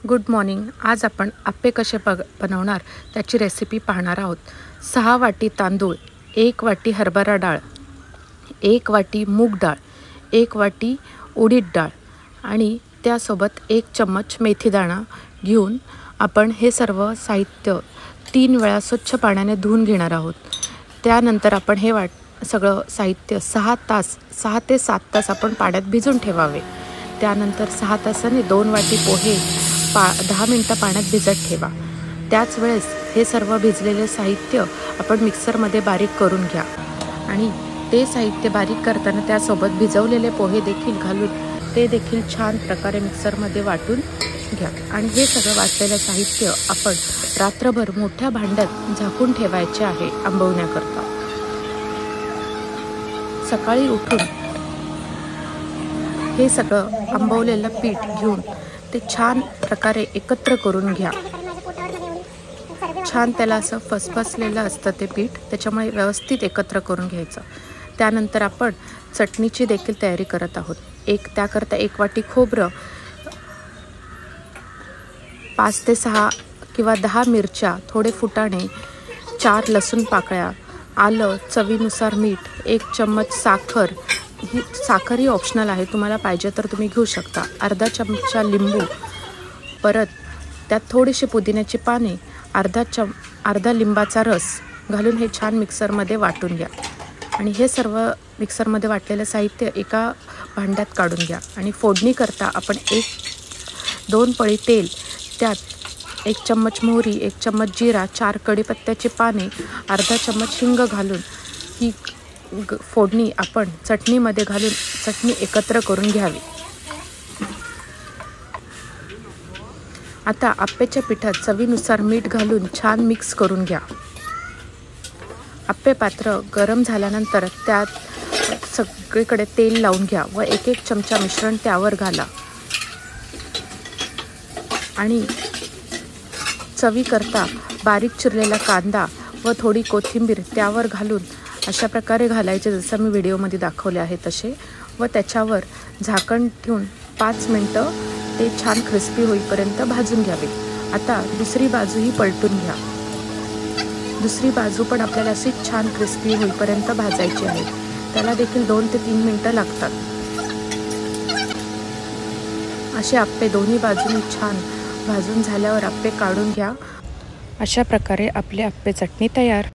Good morning. आज आपण आप्पे कसे बनवणार त्याची रेसिपी पाहणार आहोत। 6 वाटी तांदूळ, 1 वाटी हरभरा डाळ, 1 वाटी मूग डाळ, 1 वाटी उडीद डाळ आणि त्यासोबत 1 चम्मच मेथी दाणा घेऊन आपण हे सर्व साहित्य 3 वेळा स्वच्छ पाण्याने धुवून घेणार आहोत। त्यानंतर आपण हे सगळं साहित्य 6 ते 7 तास आपण पाण्यात भिजून ठेवावे। त्यानंतर 6 तासांनी 2 वाटी पोहे 10 मिनिटं पाण्यात भिजत ठेवा। त्याच वेळेस हे सर्व भिजलेले साहित्य आपण मिक्सरमध्ये बारीक करून घ्या आणि ते साहित्य बारीक करताना त्यासोबत भिजवलेले पोहे देखील घालून ते देखील छान प्रकारे मिक्सरमध्ये वाटून घ्या। आणि हे सगळं वाटलेलं साहित्य आपण रात्रभर मोठ्या भांड्यात झाकून ठेवायचे आहे आंबवण्याकरता। सकाळी उठून हे सगळं आंबवलेलं पीठ घेऊन ते छान प्रकारे एकत्र करून घ्या। छान त्याला असं फसफसलेलं असतं ते पीठ, त्याच्यामुळे व्यवस्थित एकत्र करून घ्यायचं। त्यानंतर आपण चटणीची देखील तयारी करत आहोत। त्याकरता 1 वाटी खोबरं, 5 ते 6 किंवा 10 मिरच्या, थोडे फुटाणे, 4 लसूण पाकळ्या, आलं, चवीनुसार मीठ, 1 चम्मच साखर। ही साखर ही ऑप्शनल आहे, तुम्हाला पाहिजे तर तुम्ही घेऊ शकता। अर्धा चमचा लिंबू, परत त्यात थोडीशी पुदिन्याची पाने, अर्धा लिंबाचा रस घालून हे छान मिक्सरमध्ये वाटून घ्या। आणि हे सर्व मिक्सरमध्ये वाटलेलं साहित्य एका भांड्यात काढून घ्या। आणि फोडणी करता आपण 1-2 पळी तेल, त्यात 1 चम्मच मोहरी, 1 चम्मच जिरा, 4 कढीपत्त्याची पाने, अर्धा चम्मच हिंग घालून ही फोडणी आपण चटणीमध्ये घालून चटणी एकत्र करून घ्यावी। आता आप्पेच्या पिठात चवीनुसार मीठ घालून छान मिक्स करून घ्या। आप्पे पात्र गरम झाल्यानंतर त्यात सगळीकडे तेल लावून घ्या व 1-1 चमचा मिश्रण त्यावर घाला आणि चवीकरता बारीक चिरलेला कांदा व थोडी कोथिंबीर त्यावर घालून अशा प्रकारे घालायचे जसं मी व्हिडिओमध्ये दाखवले आहे तसे, व त्याच्यावर झाकण ठेवून 5 मिनिटं ते छान क्रिस्पी होईपर्यंत भाजून घ्यावे। आता दुसरी बाजूही पलटून घ्या। दुसरी बाजू पण आपल्याला अशी छान क्रिस्पी होईपर्यंत भाजायची आहे। त्याला देखील 2 ते 3 मिनिटं लागतात। असे आप्पे दोन्ही बाजूनी छान भाजून झाल्यावर आप्पे काढून घ्या। अशा प्रकारे आपले आप्पे चटणी तयार।